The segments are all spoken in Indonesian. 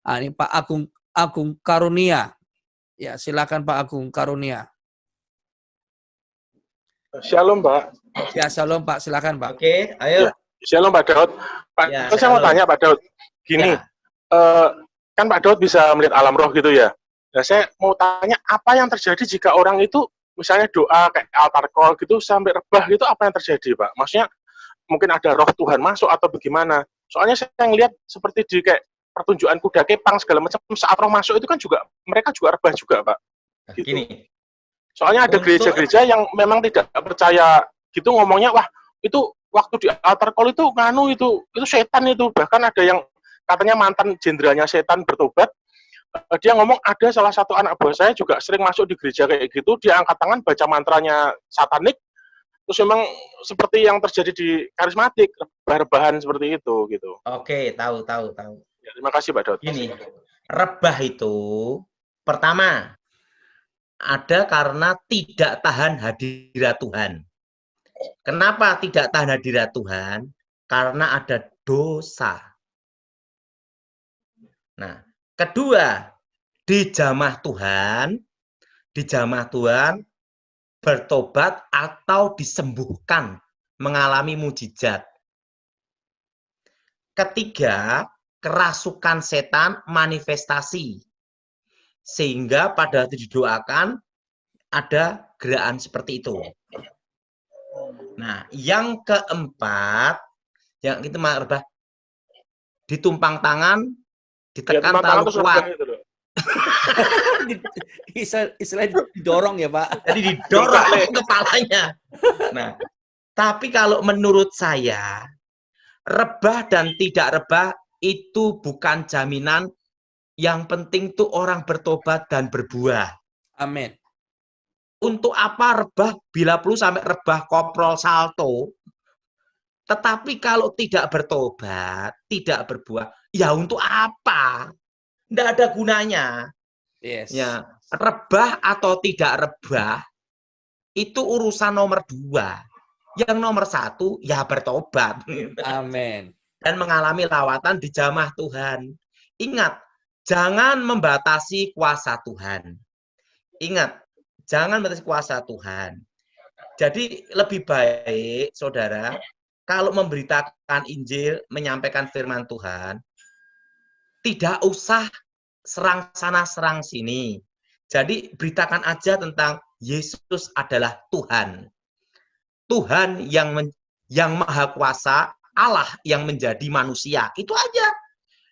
Ini Pak Agung Karunia. Ya, silakan Pak Agung Karunia. Shalom, Pak. Ya, shalom Pak, silakan Pak. Oke, ayo. Ya, shalom Pak Daud. Pak, Ya, saya mau tanya Pak Daud. Gini, ya. Kan Pak Daud bisa melihat alam roh gitu ya. Nah, saya mau tanya apa yang terjadi jika orang itu misalnya doa kayak altar call gitu sampai rebah gitu, apa yang terjadi, Pak? Maksudnya mungkin ada roh Tuhan masuk atau bagaimana? Soalnya saya ngelihat seperti di kayak pertunjukan kuda kepang segala macam, saat roh masuk itu kan juga mereka juga rebah juga, Pak. Gitu. Gini. Soalnya ada gereja-gereja yang memang tidak percaya gitu, ngomongnya wah itu waktu di altar call itu nganu itu setan itu. Bahkan ada yang katanya mantan jenderalnya setan bertobat, dia ngomong ada salah satu anak buah saya juga sering masuk di gereja kayak gitu, dia angkat tangan baca mantranya satanik, terus memang seperti yang terjadi di karismatik, rebah-rebahan seperti itu gitu. Oke, tahu. Ya, terima kasih Pak Daud. Gini, rebah itu pertama ada karena tidak tahan hadirat Tuhan. Kenapa tidak tahan hadirat Tuhan? Karena ada dosa. Nah, kedua, di jamah Tuhan bertobat atau disembuhkan, mengalami mujizat. Ketiga, kerasukan setan manifestasi. Sehingga pada waktu didoakan ada gerakan seperti itu. Nah, yang keempat, yang kita rebah, ditumpang tangan, ditekan ya, terlalu kuat. Istilahnya didorong ya Pak. Jadi didorong kepalanya. Nah, tapi kalau menurut saya, rebah dan tidak rebah itu bukan jaminan. Yang penting tuh orang bertobat dan berbuah. Amin. Untuk apa rebah bila perlu sampai rebah koprol salto? Tetapi kalau tidak bertobat, tidak berbuah, ya untuk apa? Tidak ada gunanya. Yes. Ya, rebah atau tidak rebah itu urusan nomor 2. Yang nomor 1 ya bertobat. Amin. Dan mengalami lawatan di jamah Tuhan. Ingat, jangan membatasi kuasa Tuhan. Ingat, jangan membatasi kuasa Tuhan. Jadi lebih baik, saudara, kalau memberitakan Injil, menyampaikan firman Tuhan, tidak usah serang sana, serang sini. Jadi beritakan aja tentang Yesus adalah Tuhan. Tuhan yang maha kuasa, Allah yang menjadi manusia. Itu aja.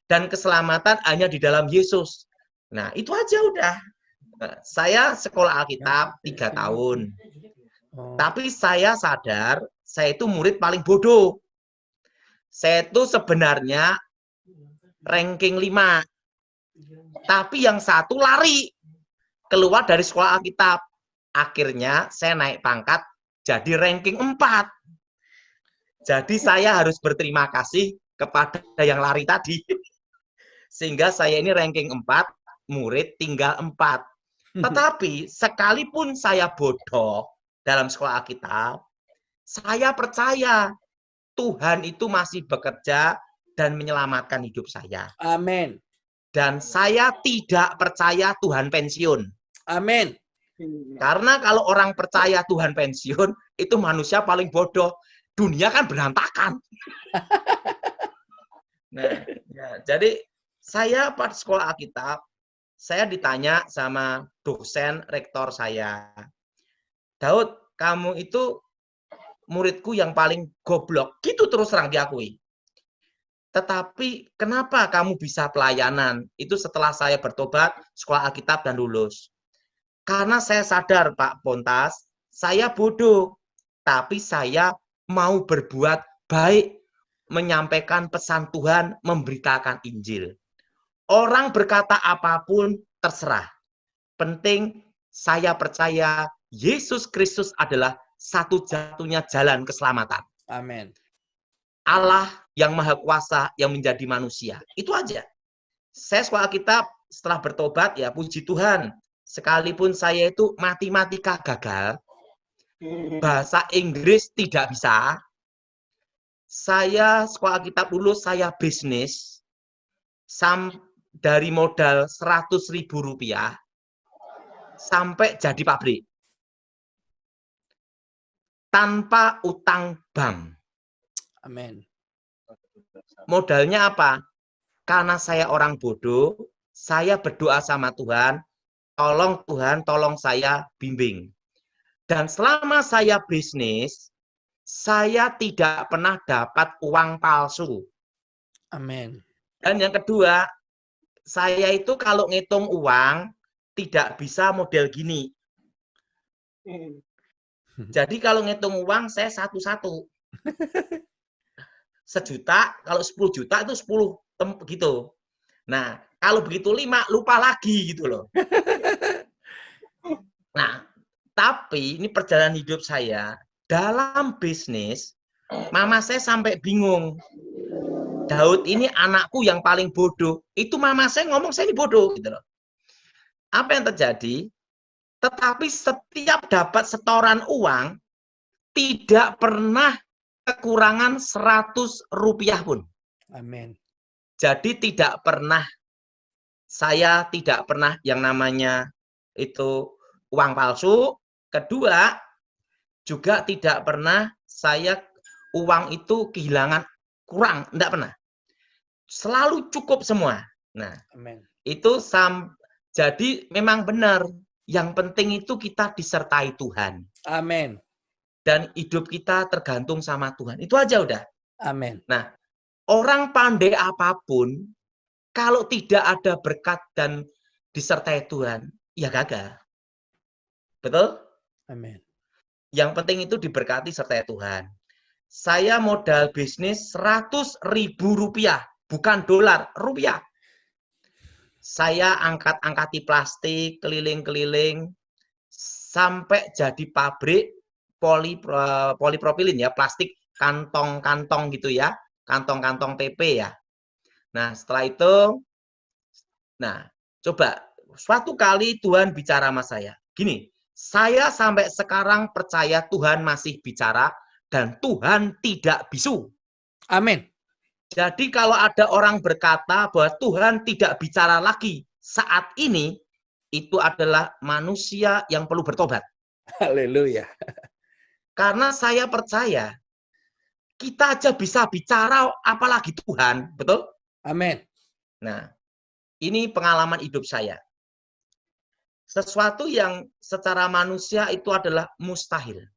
Dan keselamatan hanya di dalam Yesus. Nah, itu aja udah. Saya sekolah Alkitab 3 tahun. Tapi saya sadar, saya itu murid paling bodoh. Saya itu sebenarnya ranking 5. Tapi yang satu lari. Keluar dari sekolah Alkitab. Akhirnya saya naik pangkat jadi ranking 4. Jadi saya harus berterima kasih kepada yang lari tadi. Sehingga saya ini ranking 4, murid tinggal 4. Tetapi sekalipun saya bodoh dalam sekolah Alkitab, saya percaya Tuhan itu masih bekerja dan menyelamatkan hidup saya. Amin. Dan saya tidak percaya Tuhan pensiun. Amin. Karena kalau orang percaya Tuhan pensiun, itu manusia paling bodoh. Dunia kan berantakan. Nah, ya, jadi saya pada sekolah Alkitab, saya ditanya sama dosen rektor saya, Daud, kamu itu muridku yang paling goblok. Gitu terus terang diakui. Tetapi kenapa kamu bisa pelayanan? Itu setelah saya bertobat, sekolah Alkitab dan lulus. Karena saya sadar, Pak Pontas, saya bodoh. Tapi saya mau berbuat baik, menyampaikan pesan Tuhan, memberitakan Injil. Orang berkata apapun, terserah. Penting, saya percaya Yesus Kristus adalah satu-satunya jalan keselamatan. Amin. Allah yang maha kuasa yang menjadi manusia. Itu aja. Saya sekolah Alkitab setelah bertobat, ya puji Tuhan. Sekalipun saya itu matematika gagal, bahasa Inggris tidak bisa, saya sekolah Alkitab lulus, saya bisnis, dari modal 100.000 rupiah sampai jadi pabrik tanpa utang bank. Amin. Modalnya apa? Karena saya orang bodoh, saya berdoa sama Tuhan, tolong Tuhan, tolong saya bimbing. Dan selama saya bisnis, saya tidak pernah dapat uang palsu. Amin. Dan yang kedua, saya itu kalau ngitung uang, tidak bisa model gini. Jadi kalau ngitung uang, saya satu-satu. 1 juta, kalau 10 juta itu 10 gitu. Nah, kalau begitu 5, lupa lagi gitu loh. Nah, tapi ini perjalanan hidup saya, dalam bisnis, mama saya sampai bingung. Daud ini anakku yang paling bodoh. Itu mama saya ngomong saya ini bodoh gitu loh. Apa yang terjadi? Tetapi setiap dapat setoran uang, tidak pernah kekurangan 100 rupiah pun. Amin. Jadi saya tidak pernah yang namanya itu uang palsu. Kedua, juga tidak pernah saya uang itu kehilangan kurang, tidak pernah. Selalu cukup semua. Nah, Amin. itu jadi memang benar. Yang penting itu kita disertai Tuhan. Amin. Dan hidup kita tergantung sama Tuhan. Itu aja udah. Amin. Nah, orang pandai apapun, kalau tidak ada berkat dan disertai Tuhan, ya gagal. Betul? Amin. Yang penting itu diberkati sertai Tuhan. Saya modal bisnis 100.000 rupiah, bukan dolar, rupiah. Saya angkat-angkati plastik, keliling-keliling, sampai jadi pabrik polipropilin ya, plastik kantong-kantong gitu ya, kantong-kantong PP ya. Nah, setelah itu, coba suatu kali Tuhan bicara sama saya. Gini, saya sampai sekarang percaya Tuhan masih bicara dan Tuhan tidak bisu. Amin. Jadi kalau ada orang berkata bahwa Tuhan tidak bicara lagi saat ini, itu adalah manusia yang perlu bertobat. Haleluya. Karena saya percaya, kita aja bisa bicara, apalagi Tuhan. Betul? Amin. Nah, ini pengalaman hidup saya. Sesuatu yang secara manusia itu adalah mustahil.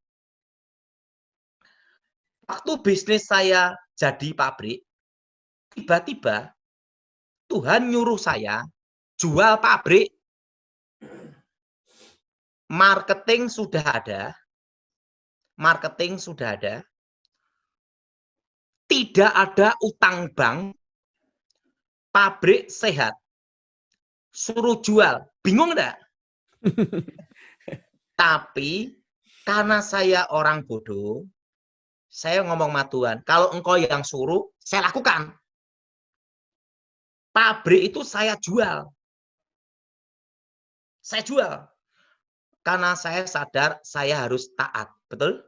Waktu bisnis saya jadi pabrik, tiba-tiba Tuhan nyuruh saya jual pabrik, marketing sudah ada, tidak ada utang bank, pabrik sehat, suruh jual, bingung enggak? Tapi karena saya orang bodoh, saya ngomong sama Tuhan, kalau engkau yang suruh, saya lakukan. Pabrik itu saya jual. Saya jual. Karena saya sadar saya harus taat. Betul?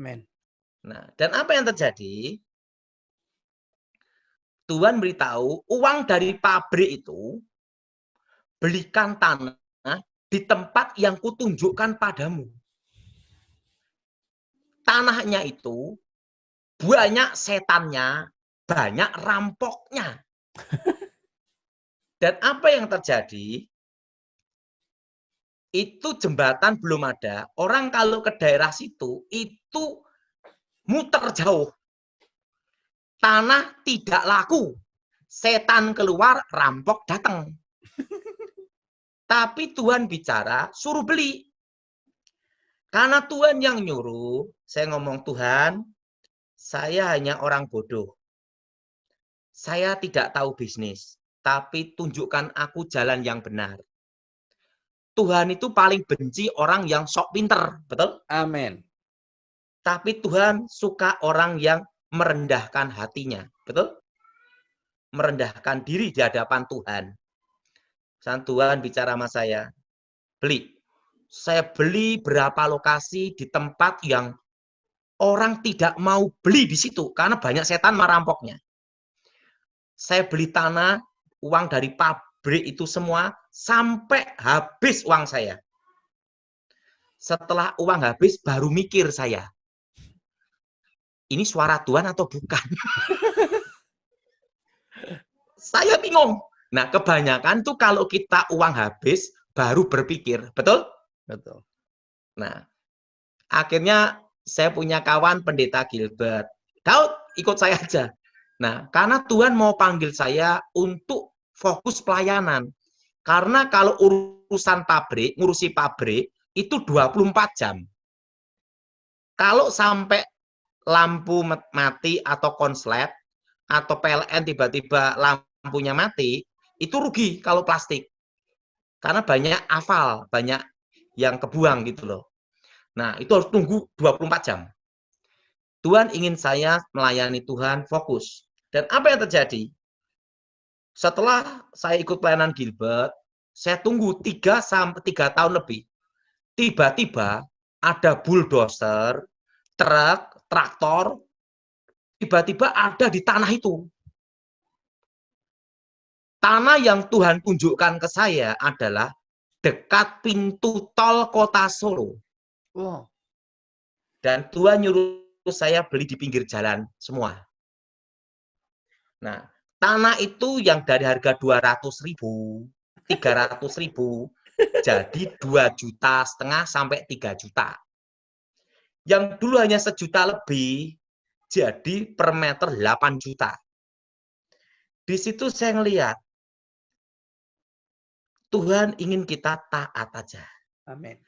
Amin. Nah, dan apa yang terjadi? Tuhan beritahu, uang dari pabrik itu, belikan tanah di tempat yang kutunjukkan padamu. Tanahnya itu banyak setannya, banyak rampoknya. Dan apa yang terjadi? Itu jembatan belum ada. Orang kalau ke daerah situ, itu muter jauh. Tanah tidak laku. Setan keluar, rampok datang. Tapi Tuhan bicara, suruh beli. Karena Tuhan yang nyuruh, saya ngomong, Tuhan, saya hanya orang bodoh. Saya tidak tahu bisnis, tapi tunjukkan aku jalan yang benar. Tuhan itu paling benci orang yang sok pinter, betul? Amin. Tapi Tuhan suka orang yang merendahkan hatinya, betul? Merendahkan diri di hadapan Tuhan. Saat Tuhan bicara sama saya, beli. Saya beli berapa lokasi di tempat yang orang tidak mau beli di situ karena banyak setan merampoknya. Saya beli tanah uang dari pabrik itu semua sampai habis uang saya. Setelah uang habis baru mikir saya, ini suara Tuhan atau bukan? Saya bingung. Nah, kebanyakan tuh kalau kita uang habis baru berpikir, betul? Betul. Nah, akhirnya saya punya kawan pendeta Gilbert. Daud, ikut saya aja. Nah, karena Tuhan mau panggil saya untuk fokus pelayanan. Karena kalau urusan pabrik, ngurusi pabrik, itu 24 jam. Kalau sampai lampu mati atau konslet, atau PLN tiba-tiba lampunya mati, itu rugi kalau plastik. Karena banyak afal, banyak yang kebuang gitu loh. Nah, itu harus tunggu 24 jam. Tuhan ingin saya melayani Tuhan fokus. Dan apa yang terjadi? Setelah saya ikut pelayanan Gilbert, saya tunggu 3 tahun lebih. Tiba-tiba ada bulldozer, truk, traktor, tiba-tiba ada di tanah itu. Tanah yang Tuhan tunjukkan ke saya adalah dekat pintu tol kota Solo. Wow. Dan Tuhan nyuruh saya beli di pinggir jalan semua. Nah, tanah itu yang dari harga 200.000, 300.000, jadi 2,5 juta sampai 3 juta. Yang dulu hanya 1 juta lebih, jadi per meter 8 juta. Di situ saya ngelihat, Tuhan ingin kita taat aja. Amin.